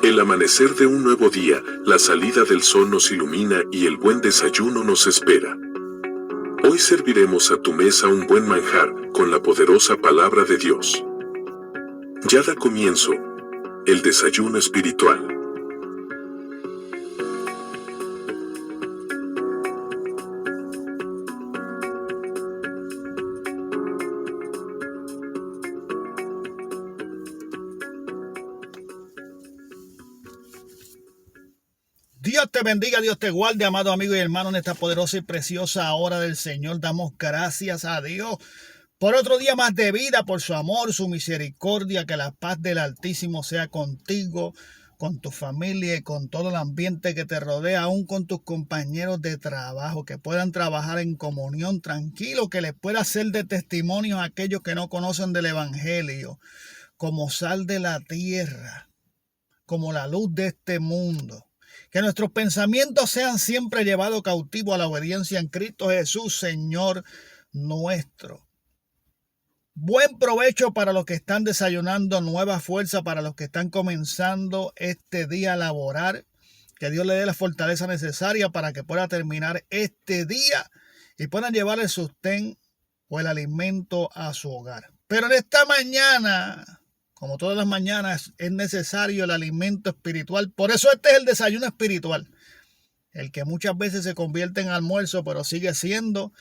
El amanecer de un nuevo día, la salida del sol nos ilumina y el buen desayuno nos espera. Hoy serviremos a tu mesa un buen manjar con la poderosa palabra de Dios. Ya da comienzo el desayuno espiritual. Dios te bendiga, Dios te guarde, amado amigo y hermano, en esta poderosa y preciosa hora del Señor. Damos gracias a Dios por otro día más de vida, por su amor, su misericordia. Que la paz del Altísimo sea contigo, con tu familia y con todo el ambiente que te rodea, aún con tus compañeros de trabajo, que puedan trabajar en comunión tranquilo, que les pueda ser de testimonio a aquellos que no conocen del Evangelio, como sal de la tierra, como la luz de este mundo. Que nuestros pensamientos sean siempre llevados cautivos a la obediencia en Cristo Jesús, Señor nuestro. Buen provecho para los que están desayunando, nueva fuerza para los que están comenzando este día a laborar. Que Dios le dé la fortaleza necesaria para que pueda terminar este día y puedan llevar el sustento o el alimento a su hogar. Pero en esta mañana, como todas las mañanas, es necesario el alimento espiritual. Por eso este es el desayuno espiritual. El que muchas veces se convierte en almuerzo, pero sigue siendo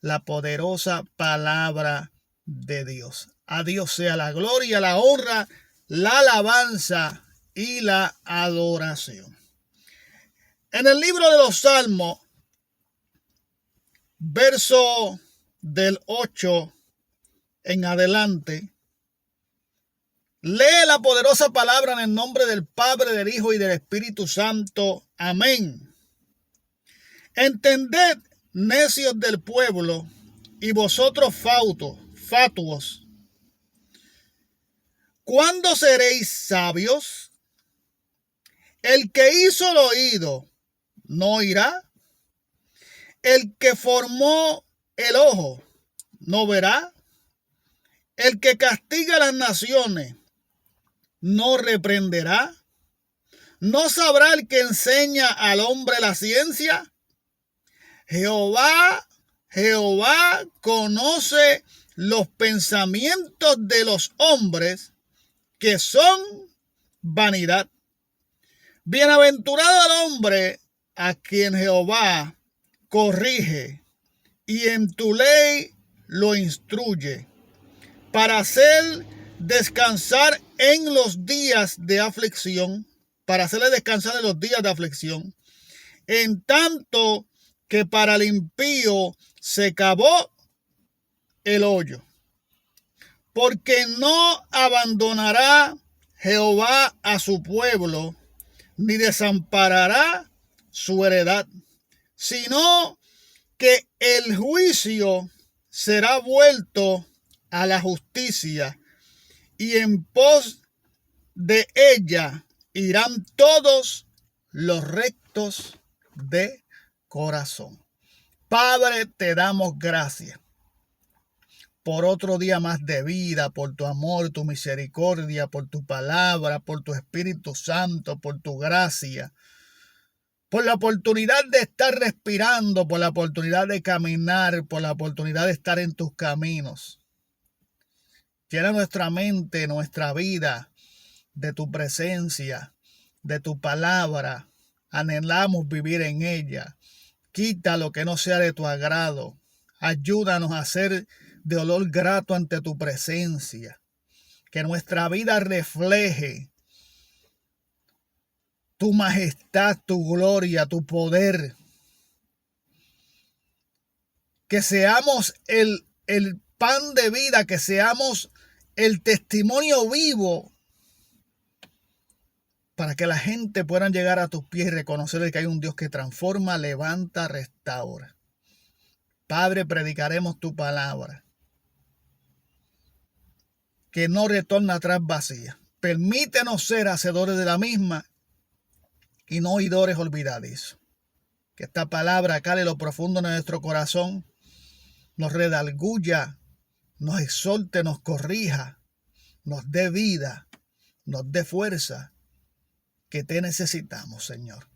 la poderosa palabra de Dios. A Dios sea la gloria, la honra, la alabanza y la adoración. En el libro de los Salmos, verso del 8 en adelante, lee la poderosa palabra en el nombre del Padre, del Hijo y del Espíritu Santo. Amén. Entended, necios del pueblo, y vosotros fatuos, ¿cuándo seréis sabios? El que hizo el oído, ¿no oirá? El que formó el ojo, ¿no verá? El que castiga a las naciones, ¿no reprenderá? ¿No sabrá el que enseña al hombre la ciencia? Jehová conoce los pensamientos de los hombres, que son vanidad. Bienaventurado el hombre a quien Jehová corrige y en tu ley lo instruye, para hacer descansar en los días de aflicción, para hacerle descansar en los días de aflicción, en tanto que para el impío se cavó el hoyo. Porque no abandonará Jehová a su pueblo, ni desamparará su heredad, sino que el juicio será vuelto a la justicia, y en pos de ella irán todos los rectos de corazón. Padre, te damos gracias por otro día más de vida, por tu amor, tu misericordia, por tu palabra, por tu Espíritu Santo, por tu gracia, por la oportunidad de estar respirando, por la oportunidad de caminar, por la oportunidad de estar en tus caminos. Llena nuestra mente, nuestra vida de tu presencia, de tu palabra. Anhelamos vivir en ella. Quita lo que no sea de tu agrado. Ayúdanos a ser de olor grato ante tu presencia. Que nuestra vida refleje tu majestad, tu gloria, tu poder. Que seamos el pan de vida, que seamos el testimonio vivo para que la gente pueda llegar a tus pies y reconocer que hay un Dios que transforma, levanta, restaura. Padre, predicaremos tu palabra, que no retorna atrás vacía. Permítenos ser hacedores de la misma y no oidores olvidadizos. Que esta palabra cale lo profundo de nuestro corazón, nos redarguya, nos exhorte, nos corrija, nos dé vida, nos dé fuerza. que te necesitamos, Señor.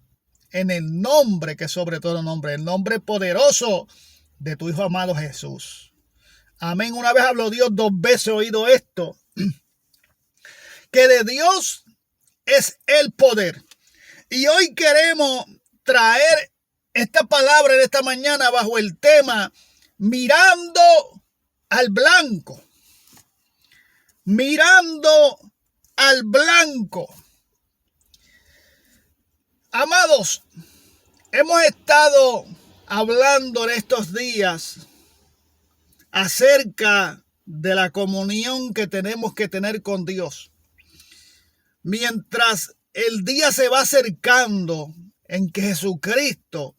En el nombre que sobre todo nombre, el nombre poderoso de tu Hijo amado Jesús. Amén. Una vez habló Dios, 2 veces he oído esto. Que de Dios es el poder. Y hoy queremos traer esta palabra en esta mañana bajo el tema mirando al blanco. Mirando al blanco. Amados, hemos estado hablando en estos días acerca de la comunión que tenemos que tener con Dios. Mientras el día se va acercando en que Jesucristo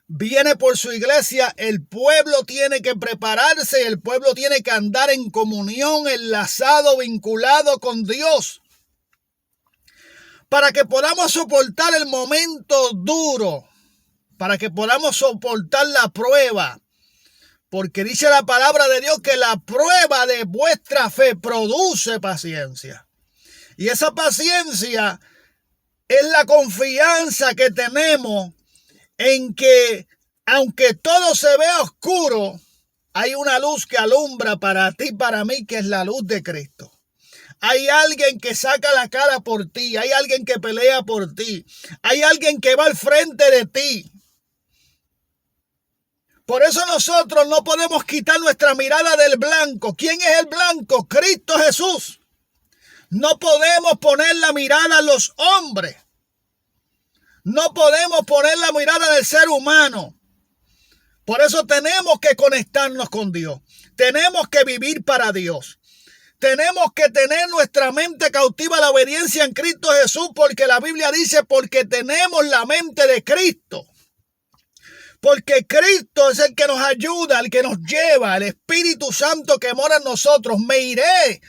viene por su iglesia, el pueblo tiene que prepararse, el pueblo tiene que andar en comunión, enlazado, vinculado con Dios, para que podamos soportar el momento duro, para que podamos soportar la prueba, porque dice la palabra de Dios que la prueba de vuestra fe produce paciencia. Y esa paciencia es la confianza que tenemos en que, aunque todo se vea oscuro, hay una luz que alumbra para ti y para mí, que es la luz de Cristo. Hay alguien que saca la cara por ti, hay alguien que pelea por ti, hay alguien que va al frente de ti. Por eso nosotros no podemos quitar nuestra mirada del blanco. ¿Quién es el blanco? Cristo Jesús. No podemos poner la mirada en los hombres. No podemos poner la mirada en el ser humano. Por eso tenemos que conectarnos con Dios. Tenemos que vivir para Dios. Tenemos que tener nuestra mente cautiva a la obediencia en Cristo Jesús, porque la Biblia dice, porque tenemos la mente de Cristo. Porque Cristo es el que nos ayuda, el que nos lleva, el Espíritu Santo que mora en nosotros. Me iré,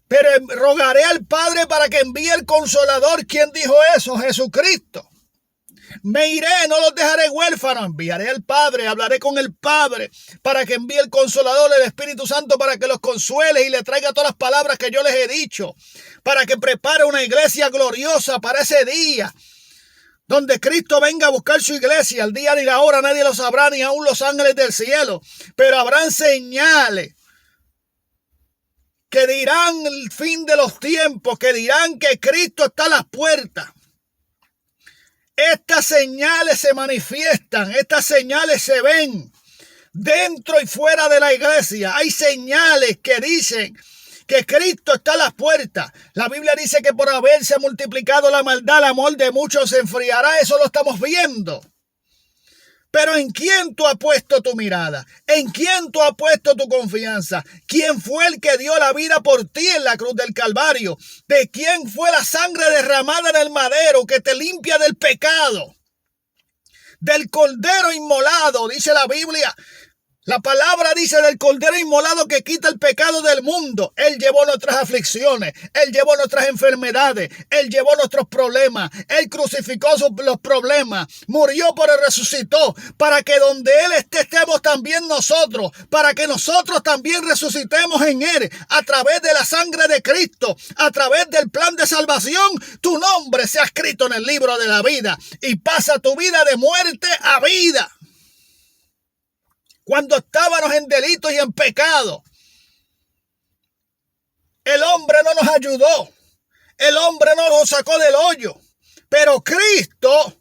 pero rogaré al Padre para que envíe el Consolador. ¿Quién dijo eso? Jesucristo. Me iré, no los dejaré huérfanos. Enviaré al Padre, hablaré con el Padre para que envíe el Consolador, el Espíritu Santo, para que los consuele y le traiga todas las palabras que yo les he dicho. Para que prepare una iglesia gloriosa para ese día, donde Cristo venga a buscar su iglesia. El día ni la hora nadie lo sabrá, ni aún los ángeles del cielo. Pero habrán señales que dirán el fin de los tiempos, que dirán que Cristo está a las puertas. Estas señales se manifiestan, estas señales se ven dentro y fuera de la iglesia. Hay señales que dicen que Cristo está a las puertas. La Biblia dice que por haberse multiplicado la maldad, el amor de muchos se enfriará. Eso lo estamos viendo. Pero ¿en quién tú has puesto tu mirada? ¿En quién tú has puesto tu confianza? ¿Quién fue el que dio la vida por ti en la cruz del Calvario? ¿De quién fue la sangre derramada en el madero que te limpia del pecado? Del cordero inmolado, dice la Biblia. La palabra dice del cordero inmolado que quita el pecado del mundo. Él llevó nuestras aflicciones, Él llevó nuestras enfermedades, Él llevó nuestros problemas, Él crucificó los problemas, murió pero resucitó, para que donde Él esté estemos también nosotros, para que nosotros también resucitemos en Él, a través de la sangre de Cristo, a través del plan de salvación. Tu nombre sea escrito en el libro de la vida y pasa tu vida de muerte a vida. Cuando estábamos en delitos y en pecado, el hombre no nos ayudó. El hombre no nos sacó del hoyo. Pero Cristo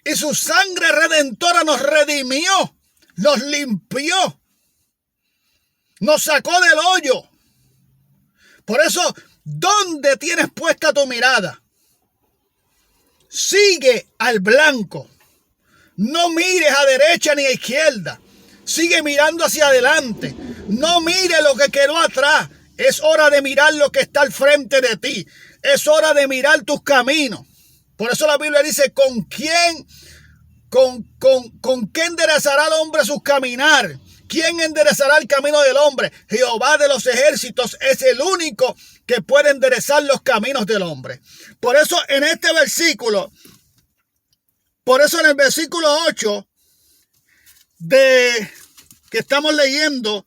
y su sangre redentora nos redimió, nos limpió, nos sacó del hoyo. Por eso, ¿dónde tienes puesta tu mirada? Sigue al blanco. No mires a derecha ni a izquierda. Sigue mirando hacia adelante. No mire lo que quedó atrás. Es hora de mirar lo que está al frente de ti. Es hora de mirar tus caminos. Por eso la Biblia dice, ¿con quién enderezará el hombre sus caminar? ¿Quién enderezará el camino del hombre? Jehová de los ejércitos es el único que puede enderezar los caminos del hombre. Por eso en este versículo, por eso en el versículo 8 que estamos leyendo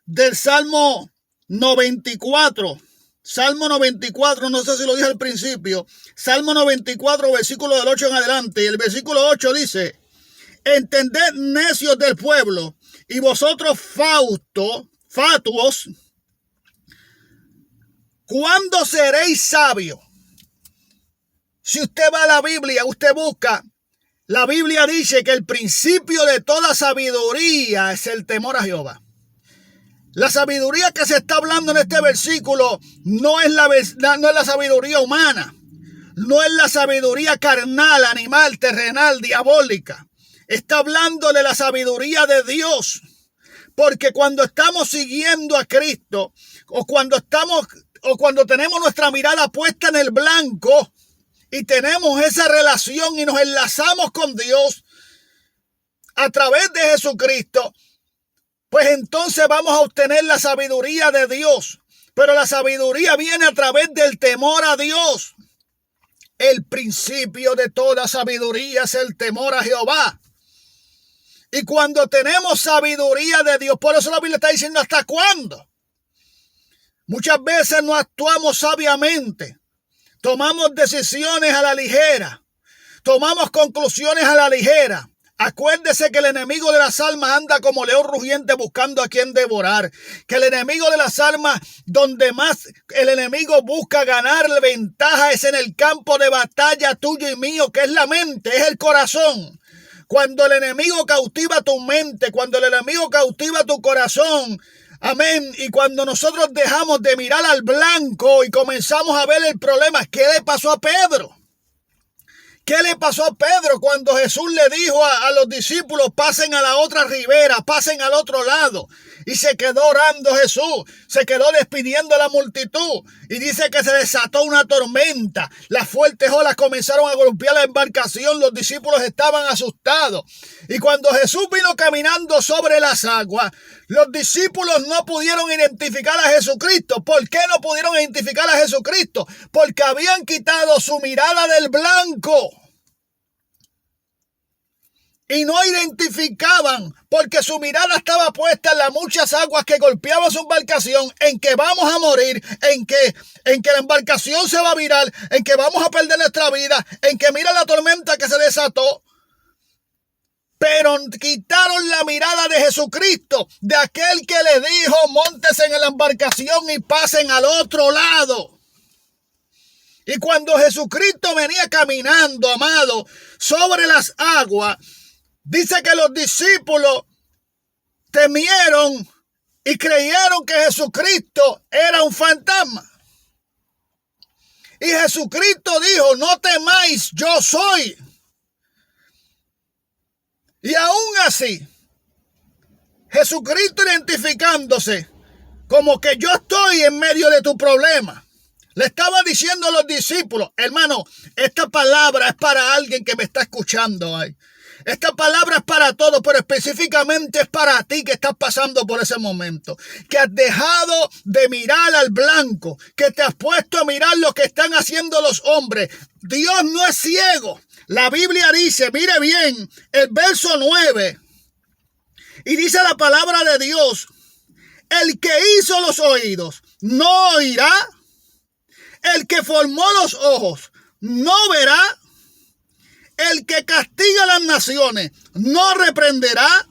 del Salmo 94, Salmo 94, no sé si lo dije al principio. Salmo 94, versículo del 8 en adelante. Y el versículo 8 dice: entended, necios del pueblo, y vosotros fatuos, ¿cuándo seréis sabios? Si usted va a la Biblia, usted busca, la Biblia dice que el principio de toda sabiduría es el temor a Jehová. La sabiduría que se está hablando en este versículo no es la sabiduría humana, no es la sabiduría carnal, animal, terrenal, diabólica. Está hablando de la sabiduría de Dios. Porque cuando estamos siguiendo a Cristo, o cuando tenemos nuestra mirada puesta en el blanco y tenemos esa relación y nos enlazamos con Dios a través de Jesucristo, pues entonces vamos a obtener la sabiduría de Dios. Pero la sabiduría viene a través del temor a Dios. El principio de toda sabiduría es el temor a Jehová. Y cuando tenemos sabiduría de Dios, por eso la Biblia está diciendo ¿hasta cuándo? Muchas veces no actuamos sabiamente. Tomamos decisiones a la ligera. Tomamos conclusiones a la ligera. Acuérdese que el enemigo de las almas anda como león rugiente buscando a quien devorar. Que el enemigo de las almas, donde más el enemigo busca ganar ventaja, es en el campo de batalla tuyo y mío, que es la mente, es el corazón. Cuando el enemigo cautiva tu mente, cuando el enemigo cautiva tu corazón, amén, y cuando nosotros dejamos de mirar al blanco y comenzamos a ver el problema, ¿qué le pasó a Pedro? ¿Qué le pasó a Pedro cuando Jesús le dijo a los discípulos, pasen a la otra ribera, pasen al otro lado? Y se quedó orando Jesús, se quedó despidiendo a la multitud. Y dice que se desató una tormenta. Las fuertes olas comenzaron a golpear la embarcación. Los discípulos estaban asustados. Y cuando Jesús vino caminando sobre las aguas, los discípulos no pudieron identificar a Jesucristo. ¿Por qué no pudieron identificar a Jesucristo? Porque habían quitado su mirada del blanco. Y no identificaban, porque su mirada estaba puesta en las muchas aguas que golpeaban su embarcación, en que vamos a morir, en que la embarcación se va a virar, en que vamos a perder nuestra vida, en que mira la tormenta que se desató. Pero quitaron la mirada de Jesucristo, de aquel que le dijo, móntense en la embarcación y pasen al otro lado. Y cuando Jesucristo venía caminando, amado, sobre las aguas, dice que los discípulos temieron y creyeron que Jesucristo era un fantasma. Y Jesucristo dijo, no temáis, yo soy. Y aún así, Jesucristo identificándose como que yo estoy en medio de tu problema, le estaba diciendo a los discípulos, hermano, esta palabra es para alguien que me está escuchando hoy. Esta palabra es para todos, pero específicamente es para ti que estás pasando por ese momento. Que has dejado de mirar al blanco, que te has puesto a mirar lo que están haciendo los hombres. Dios no es ciego. La Biblia dice, mire bien, el verso 9, y dice la palabra de Dios, el que hizo los oídos no oirá, el que formó los ojos no verá, el que castiga a las naciones no reprenderá,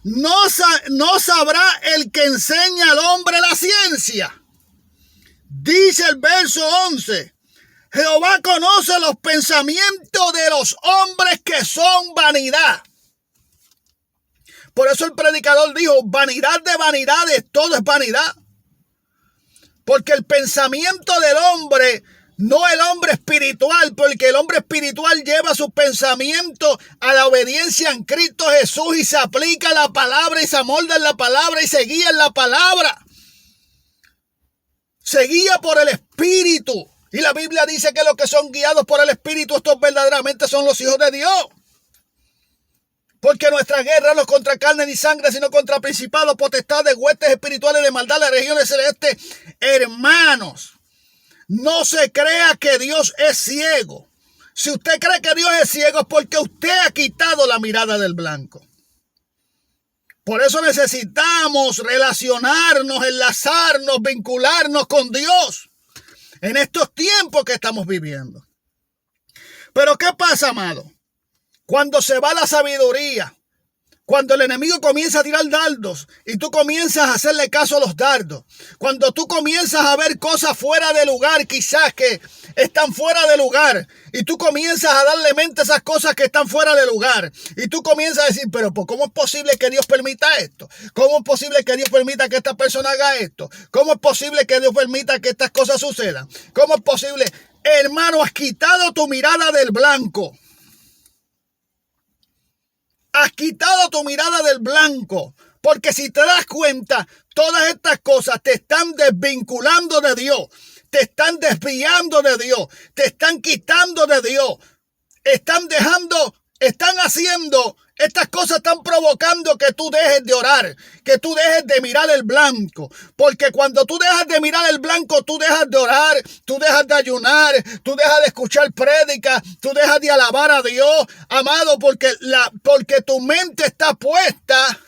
no sabrá el que enseña al hombre la ciencia. Dice el verso 11, Jehová conoce los pensamientos de los hombres que son vanidad. Por eso el predicador dijo, vanidad de vanidades, todo es vanidad. Porque el pensamiento del hombre, no el hombre espiritual, porque el hombre espiritual lleva su pensamiento a la obediencia en Cristo Jesús y se aplica a la palabra y se amolda en la palabra y se guía en la palabra. Se guía por el Espíritu. Y la Biblia dice que los que son guiados por el Espíritu, estos verdaderamente son los hijos de Dios. Porque nuestra guerra no es contra carne ni sangre, sino contra principados, potestades, huestes espirituales de maldad, las regiones celestes. Hermanos, no se crea que Dios es ciego. Si usted cree que Dios es ciego es porque usted ha quitado la mirada del blanco. Por eso necesitamos relacionarnos, enlazarnos, vincularnos con Dios en estos tiempos que estamos viviendo. Pero ¿qué pasa, amado? Cuando se va la sabiduría, cuando el enemigo comienza a tirar dardos y tú comienzas a hacerle caso a los dardos, cuando tú comienzas a ver cosas fuera de lugar, quizás que están fuera de lugar, y tú comienzas a darle mente a esas cosas que están fuera de lugar, y tú comienzas a decir, pero ¿cómo es posible que Dios permita esto? ¿Cómo es posible que Dios permita que esta persona haga esto? ¿Cómo es posible que Dios permita que estas cosas sucedan? ¿Cómo es posible? Hermano, has quitado tu mirada del blanco. Has quitado tu mirada del blanco, porque si te das cuenta, todas estas cosas te están desvinculando de Dios, te están desviando de Dios, te están quitando de Dios, están haciendo, estas cosas están provocando que tú dejes de orar, que tú dejes de mirar el blanco, porque cuando tú dejas de mirar el blanco, tú dejas de orar, tú dejas de ayunar, tú dejas de escuchar prédicas, tú dejas de alabar a Dios, amado, porque tu mente está puesta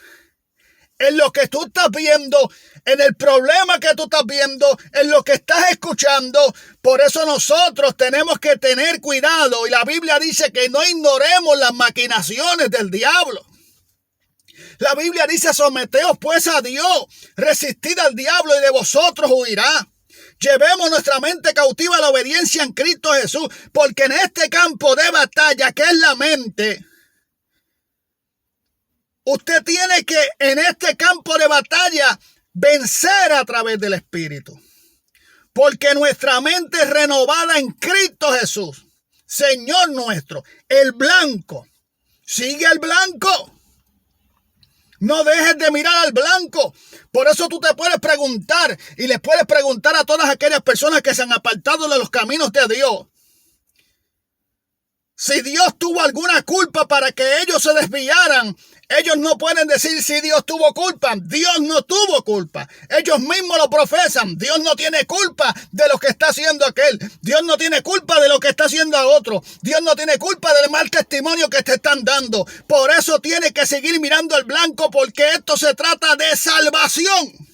en lo que tú estás viendo, en el problema que tú estás viendo, en lo que estás escuchando. Por eso nosotros tenemos que tener cuidado. Y la Biblia dice que no ignoremos las maquinaciones del diablo. La Biblia dice, someteos pues a Dios, resistid al diablo y de vosotros huirá. Llevemos nuestra mente cautiva a la obediencia en Cristo Jesús, porque en este campo de batalla que es la mente, usted tiene que en este campo de batalla vencer a través del Espíritu. Porque nuestra mente es renovada en Cristo Jesús, Señor nuestro. El blanco. Sigue el blanco. No dejes de mirar al blanco. Por eso tú te puedes preguntar y les puedes preguntar a todas aquellas personas que se han apartado de los caminos de Dios, si Dios tuvo alguna culpa para que ellos se desviaran. Ellos no pueden decir si Dios tuvo culpa. Dios no tuvo culpa. Ellos mismos lo profesan. Dios no tiene culpa de lo que está haciendo aquel. Dios no tiene culpa de lo que está haciendo a otro. Dios no tiene culpa del mal testimonio que te están dando. Por eso tienes que seguir mirando al blanco, porque esto se trata de salvación.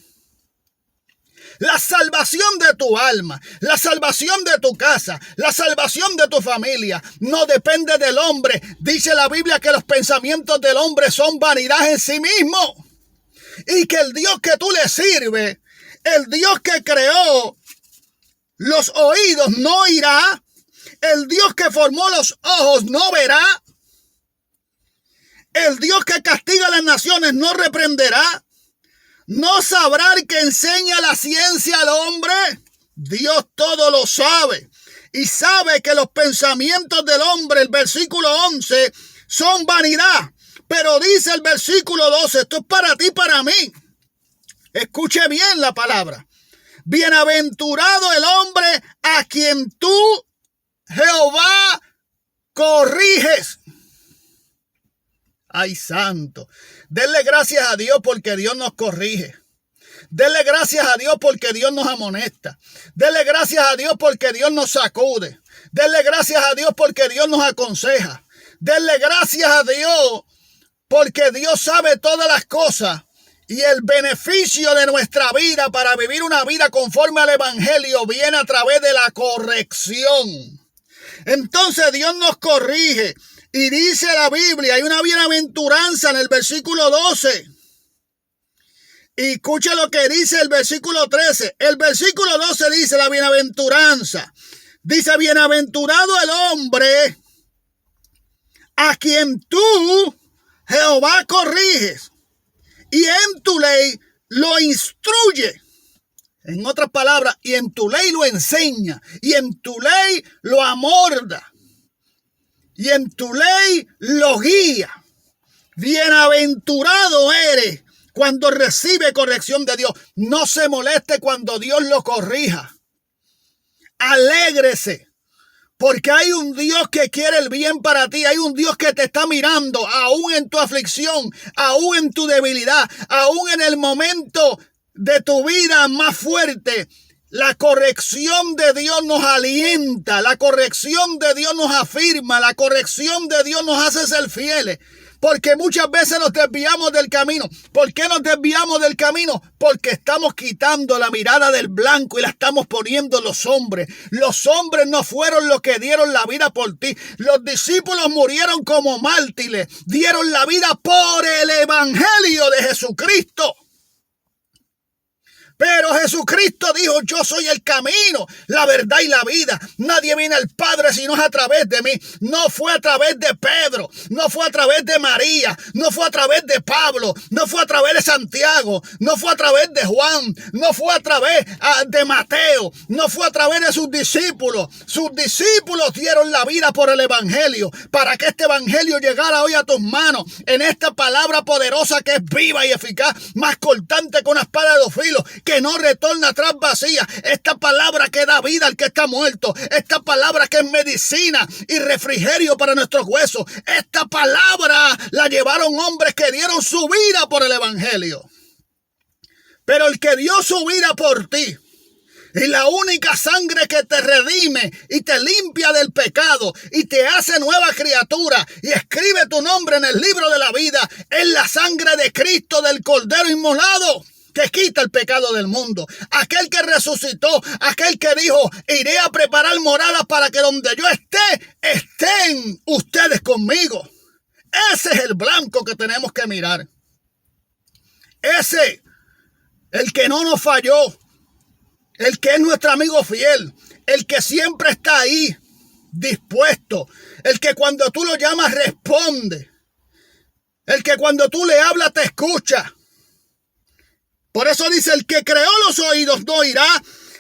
La salvación de tu alma, la salvación de tu casa, la salvación de tu familia no depende del hombre. Dice la Biblia que los pensamientos del hombre son vanidad en sí mismo. Y que el Dios que tú le sirves, el Dios que creó los oídos no oirá, el Dios que formó los ojos no verá, el Dios que castiga a las naciones no reprenderá. ¿No sabrá el que enseña la ciencia al hombre? Dios todo lo sabe. Y sabe que los pensamientos del hombre, el versículo 11, son vanidad. Pero dice el versículo 12, esto es para ti y para mí. Escuche bien la palabra. Bienaventurado el hombre a quien tú, Jehová, corriges. Ay, santo. Denle gracias a Dios porque Dios nos corrige. Denle gracias a Dios porque Dios nos amonesta. Denle gracias a Dios porque Dios nos sacude. Denle gracias a Dios porque Dios nos aconseja. Denle gracias a Dios porque Dios sabe todas las cosas. Y el beneficio de nuestra vida para vivir una vida conforme al Evangelio viene a través de la corrección. Entonces Dios nos corrige. Y dice la Biblia, hay una bienaventuranza en el versículo 12. Y escuche lo que dice el versículo 13. El versículo 12 dice la bienaventuranza. Dice, bienaventurado el hombre a quien tú, Jehová, corriges y en tu ley lo instruye. En otras palabras, y en tu ley lo enseña, y en tu ley lo amorda, y en tu ley lo guía. Bienaventurado eres cuando recibe corrección de Dios. No se moleste cuando Dios lo corrija. Alégrese, porque hay un Dios que quiere el bien para ti. Hay un Dios que te está mirando, aún en tu aflicción, aún en tu debilidad, aún en el momento de tu vida más fuerte. La corrección de Dios nos alienta, la corrección de Dios nos afirma, la corrección de Dios nos hace ser fieles. Porque muchas veces nos desviamos del camino. ¿Por qué nos desviamos del camino? Porque estamos quitando la mirada del blanco y la estamos poniendo en los hombres. Los hombres no fueron los que dieron la vida por ti. Los discípulos murieron como mártires. Dieron la vida por el evangelio de Jesucristo. Pero Jesucristo dijo: yo soy el camino, la verdad y la vida. Nadie viene al Padre si no es a través de mí. No fue a través de Pedro, no fue a través de María, no fue a través de Pablo, no fue a través de Santiago, no fue a través de Juan, no fue a través de Mateo, no fue a través de sus discípulos. Sus discípulos dieron la vida por el evangelio, para que este evangelio llegara hoy a tus manos, en esta palabra poderosa que es viva y eficaz, más cortante que una espada de 2 filos, que no retorna atrás vacía. Esta palabra que da vida al que está muerto. Esta palabra que es medicina y refrigerio para nuestros huesos. Esta palabra la llevaron hombres que dieron su vida por el evangelio. Pero el que dio su vida por ti, y la única sangre que te redime y te limpia del pecado y te hace nueva criatura y escribe tu nombre en el libro de la vida, es la sangre de Cristo, del Cordero inmolado, que quita el pecado del mundo. Aquel que resucitó, aquel que dijo: iré a preparar moradas para que donde yo esté, estén ustedes conmigo. Ese es el blanco que tenemos que mirar. Ese, el que no nos falló, el que es nuestro amigo fiel, el que siempre está ahí, dispuesto, el que cuando tú lo llamas responde, el que cuando tú le hablas te escucha. Por eso dice: el que creó los oídos no oirá,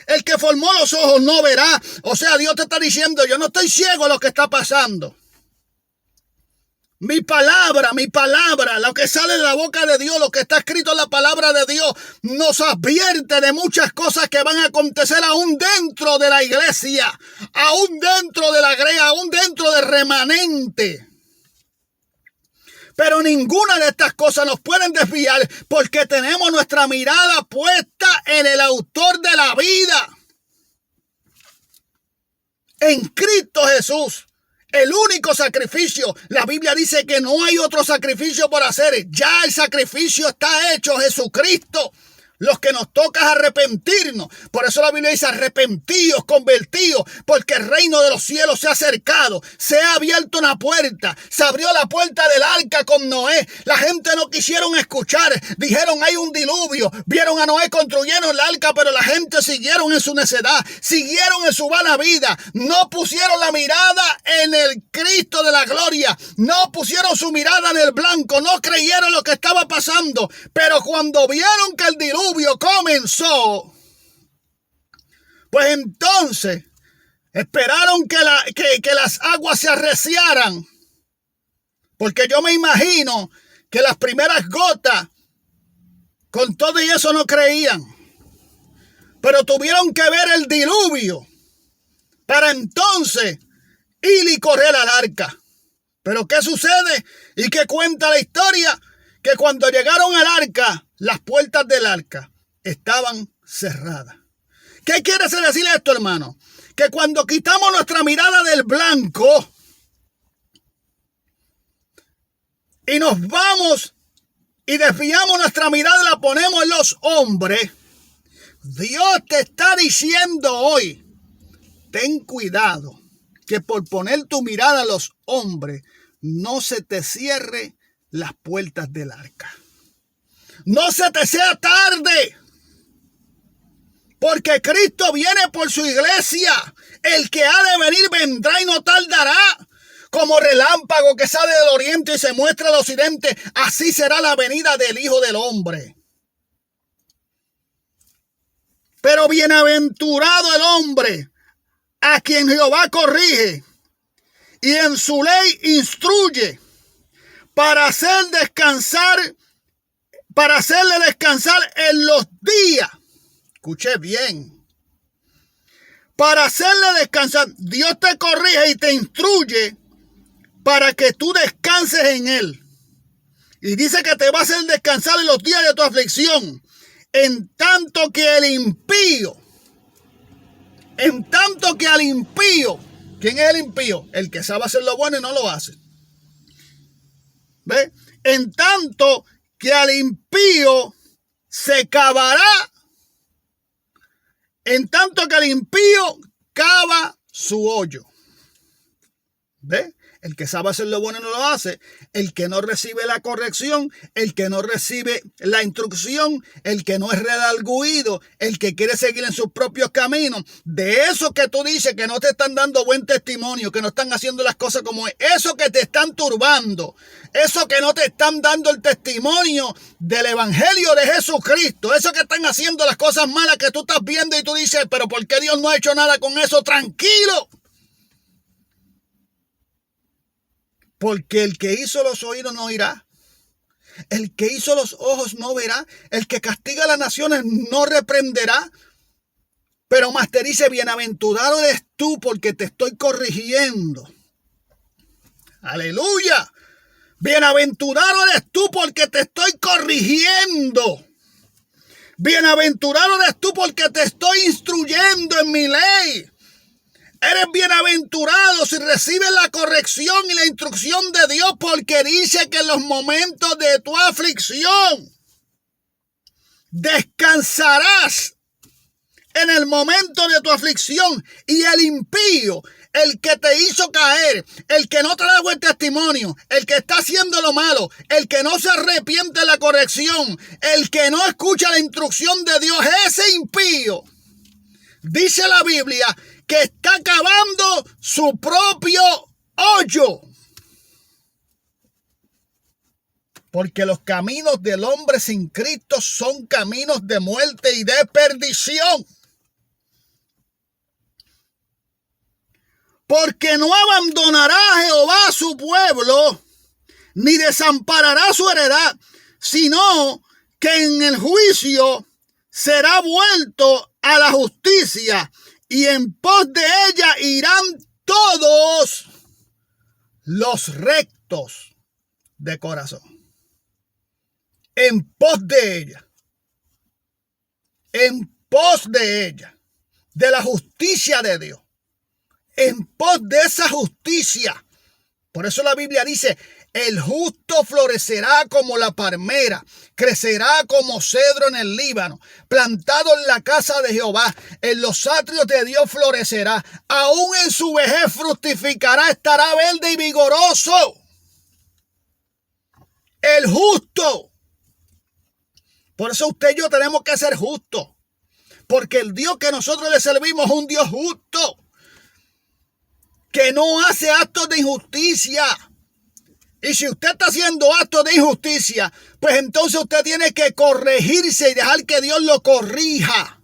el que formó los ojos no verá. O sea, Dios te está diciendo: yo no estoy ciego a lo que está pasando. Mi palabra, lo que sale de la boca de Dios, lo que está escrito en la palabra de Dios, nos advierte de muchas cosas que van a acontecer aún dentro de la iglesia, aún dentro de la grey, aún dentro del remanente. Pero ninguna de estas cosas nos pueden desviar, porque tenemos nuestra mirada puesta en el autor de la vida, en Cristo Jesús, el único sacrificio. La Biblia dice que no hay otro sacrificio por hacer. Ya el sacrificio está hecho, Jesucristo. Los que nos toca es arrepentirnos. Por eso la Biblia dice: arrepentíos, convertíos, porque el reino de los cielos se ha acercado. Se ha abierto una puerta. Se abrió la puerta del arca con Noé. La gente no quisieron escuchar. Dijeron: hay un diluvio. Vieron a Noé construyendo el arca, pero la gente siguieron en su necedad. Siguieron en su vana vida. No pusieron la mirada en el Cristo de la gloria. No pusieron su mirada en el blanco. No creyeron lo que estaba pasando. Pero cuando vieron que el diluvio comenzó, pues entonces esperaron que las aguas se arreciaran, porque yo me imagino que las primeras gotas con todo y eso no creían, pero tuvieron que ver el diluvio para entonces ir y correr al arca. Pero ¿qué sucede? ¿Y qué cuenta la historia? Que cuando llegaron al arca, las puertas del arca estaban cerradas. ¿Qué quiere decir esto, hermano? Que cuando quitamos nuestra mirada del blanco y nos vamos y desviamos nuestra mirada y la ponemos en los hombres, Dios te está diciendo hoy: ten cuidado, que por poner tu mirada a los hombres no se te cierre las puertas del arca. No se te sea tarde, porque Cristo viene por su iglesia. El que ha de venir vendrá y no tardará. Como relámpago que sale del oriente y se muestra al occidente, así será la venida del Hijo del Hombre. Pero bienaventurado el hombre a quien Jehová corrige y en su ley instruye, para hacerle descansar en los días. Escuche bien. Para hacerle descansar. Dios te corrige y te instruye para que tú descanses en él. Y dice que te va a hacer descansar en los días de tu aflicción. En tanto que al impío. ¿Quién es el impío? El que sabe hacer lo bueno y no lo hace. ¿Ve? En tanto que al impío se cavará, en tanto que el impío cava su hoyo. ¿Ve? El que sabe hacer lo bueno no lo hace. El que no recibe la corrección, el que no recibe la instrucción, el que no es redarguido, el que quiere seguir en sus propios caminos. De eso que tú dices que no te están dando buen testimonio, que no están haciendo las cosas como es, eso que te están turbando, eso que no te están dando el testimonio del evangelio de Jesucristo, eso que están haciendo las cosas malas que tú estás viendo y tú dices, pero ¿por qué Dios no ha hecho nada con eso? Tranquilo. Porque el que hizo los oídos no oirá. El que hizo los ojos no verá. El que castiga a las naciones no reprenderá. Pero más te dice, bienaventurado eres tú porque te estoy corrigiendo. Aleluya. Bienaventurado eres tú porque te estoy corrigiendo. Bienaventurado eres tú porque te estoy instruyendo en mi ley. Eres bienaventurado si recibes la corrección y la instrucción de Dios, porque dice que en los momentos de tu aflicción descansarás en el momento de tu aflicción. Y el impío, el que te hizo caer, el que no te da buen testimonio, el que está haciendo lo malo, el que no se arrepiente de la corrección, el que no escucha la instrucción de Dios, ese impío, dice la Biblia, que está cavando su propio hoyo. Porque los caminos del hombre sin Cristo son caminos de muerte y de perdición. Porque no abandonará a Jehová a su pueblo, ni desamparará su heredad, sino que en el juicio será vuelto a la justicia, y en pos de ella irán todos los rectos de corazón. En pos de ella. En pos de ella. De la justicia de Dios. En pos de esa justicia. Por eso la Biblia dice, el justo florecerá como la palmera, crecerá como cedro en el Líbano, plantado en la casa de Jehová, en los atrios de Dios florecerá, aún en su vejez fructificará, estará verde y vigoroso. El justo. Por eso usted y yo tenemos que ser justos, porque el Dios que nosotros le servimos es un Dios justo, que no hace actos de injusticia. Y si usted está haciendo actos de injusticia, pues entonces usted tiene que corregirse y dejar que Dios lo corrija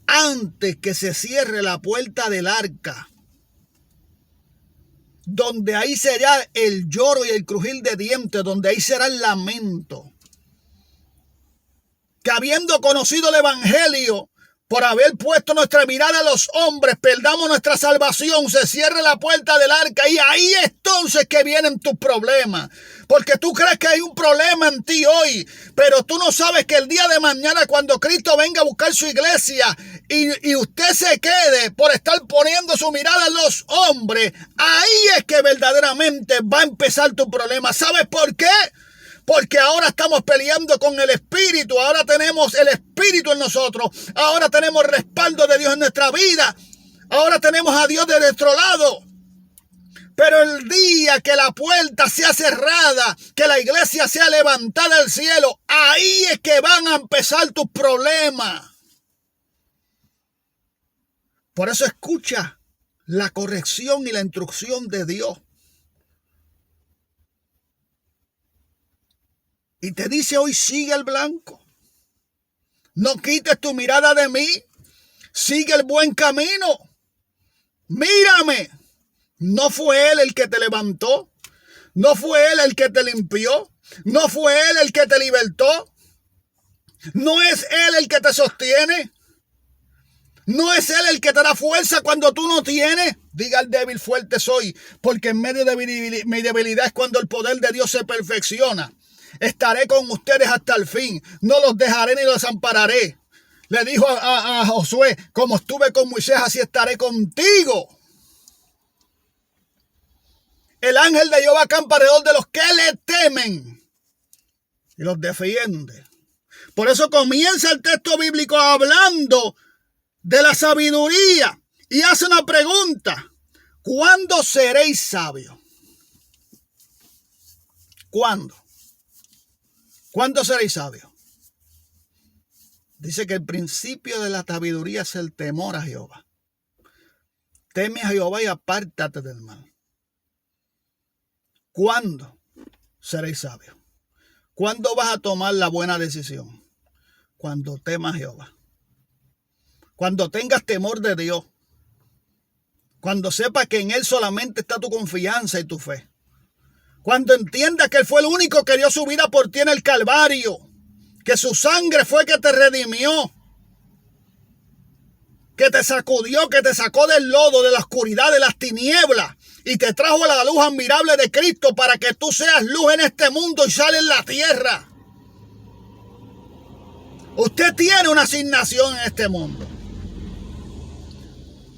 antes que se cierre la puerta del arca, donde ahí será el lloro y el crujir de dientes, donde ahí será el lamento. Que habiendo conocido el evangelio, por haber puesto nuestra mirada a los hombres, perdamos nuestra salvación, se cierre la puerta del arca y ahí entonces que vienen tus problemas. Porque tú crees que hay un problema en ti hoy, pero tú no sabes que el día de mañana cuando Cristo venga a buscar su iglesia y usted se quede por estar poniendo su mirada en los hombres, ahí es que verdaderamente va a empezar tu problema. ¿Sabes por qué? Porque ahora estamos peleando con el Espíritu, ahora tenemos el Espíritu en nosotros, ahora tenemos el respaldo de Dios en nuestra vida, ahora tenemos a Dios de nuestro lado. Pero el día que la puerta sea cerrada, que la iglesia sea levantada al cielo, ahí es que van a empezar tus problemas. Por eso escucha la corrección y la instrucción de Dios. Y te dice hoy, sigue el blanco. No quites tu mirada de mí. Sigue el buen camino. Mírame. No fue Él el que te levantó. No fue Él el que te limpió. No fue Él el que te libertó. No es Él el que te sostiene. No es Él el que te da fuerza cuando tú no tienes. Diga al débil, fuerte soy. Porque en medio de mi debilidad es cuando el poder de Dios se perfecciona. Estaré con ustedes hasta el fin. No los dejaré ni los desampararé. Le dijo a Josué, como estuve con Moisés, así estaré contigo. El ángel de Jehová acampa alrededor de los que le temen y los defiende. Por eso comienza el texto bíblico hablando de la sabiduría y hace una pregunta: ¿cuándo seréis sabios? ¿Cuándo? ¿Cuándo seréis sabios? Dice que el principio de la sabiduría es el temor a Jehová. Teme a Jehová y apártate del mal. ¿Cuándo seréis sabios? ¿Cuándo vas a tomar la buena decisión? Cuando temas a Jehová. Cuando tengas temor de Dios. Cuando sepas que en Él solamente está tu confianza y tu fe. Cuando entiendas que Él fue el único que dio su vida por ti en el Calvario. Que su sangre fue que te redimió. Que te sacudió, que te sacó del lodo, de la oscuridad, de las tinieblas. Y te trajo a la luz admirable de Cristo para que tú seas luz en este mundo y sal en la tierra. Usted tiene una asignación en este mundo.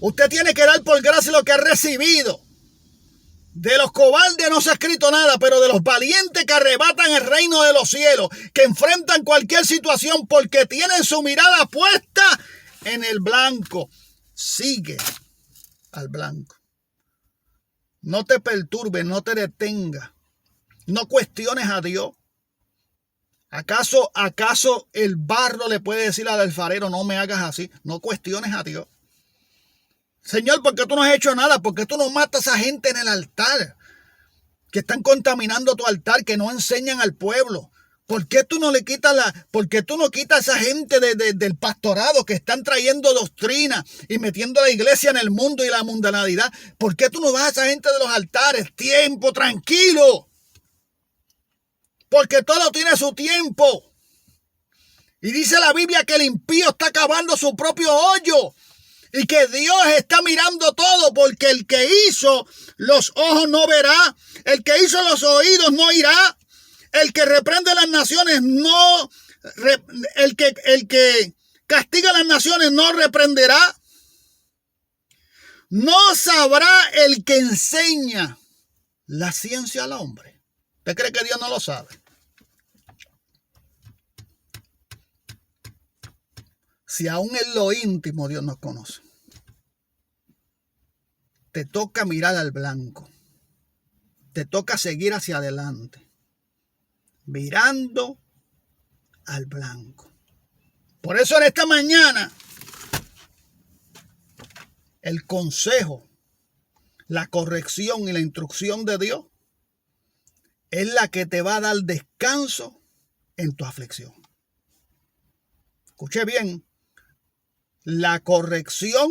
Usted tiene que dar por gracia lo que ha recibido. De los cobardes no se ha escrito nada, pero de los valientes que arrebatan el reino de los cielos, que enfrentan cualquier situación porque tienen su mirada puesta en el blanco. Sigue al blanco. No te perturbes, no te detengas. No cuestiones a Dios. ¿Acaso el barro le puede decir al alfarero, no me hagas así? No cuestiones a Dios. Señor, ¿por qué tú no has hecho nada? ¿Por qué tú no matas a gente en el altar? Que están contaminando tu altar, que no enseñan al pueblo. ¿Por qué tú no quitas a esa gente del pastorado que están trayendo doctrina y metiendo la iglesia en el mundo y la mundanalidad? ¿Por qué tú no vas a esa gente de los altares? Tiempo, tranquilo. Porque todo tiene su tiempo. Y dice la Biblia que el impío está cavando su propio hoyo. Y que Dios está mirando todo, porque el que hizo los ojos no verá. El que hizo los oídos no oirá. El que reprende las naciones no, el que castiga a las naciones no reprenderá. No sabrá el que enseña la ciencia al hombre. ¿Usted cree que Dios no lo sabe? Si aún en lo íntimo Dios nos conoce. Te toca mirar al blanco. Te toca seguir hacia adelante. Mirando al blanco. Por eso en esta mañana, el consejo, la corrección y la instrucción de Dios es la que te va a dar descanso en tu aflicción. Escuche bien. La corrección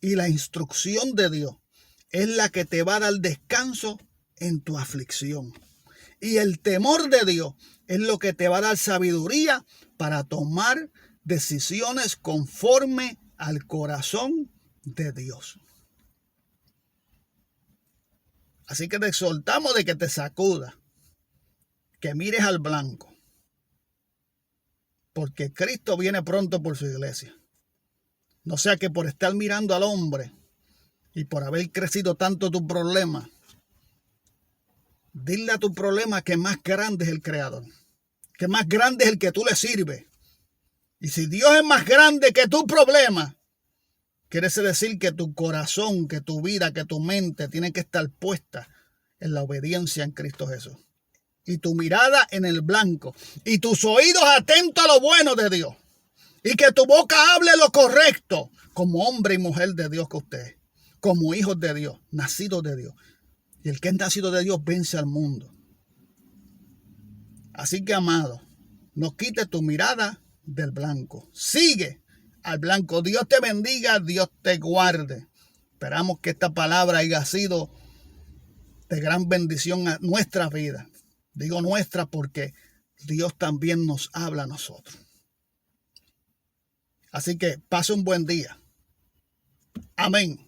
y la instrucción de Dios es la que te va a dar descanso en tu aflicción. Y el temor de Dios es lo que te va a dar sabiduría para tomar decisiones conforme al corazón de Dios. Así que te exhortamos de que te sacudas, que mires al blanco, porque Cristo viene pronto por su iglesia. No sea que por estar mirando al hombre y por haber crecido tanto tu problema, dile a tu problema que más grande es el Creador, que más grande es el que tú le sirves. Y si Dios es más grande que tu problema, quiere decir que tu corazón, que tu vida, que tu mente tiene que estar puesta en la obediencia en Cristo Jesús. Y tu mirada en el blanco. Y tus oídos atentos a lo bueno de Dios. Y que tu boca hable lo correcto como hombre y mujer de Dios que usted es. Como hijos de Dios, nacidos de Dios. Y el que es nacido de Dios vence al mundo. Así que, amado, no quites tu mirada del blanco. Sigue al blanco. Dios te bendiga, Dios te guarde. Esperamos que esta palabra haya sido de gran bendición a nuestra vida. Digo nuestra porque Dios también nos habla a nosotros. Así que pase un buen día. Amén.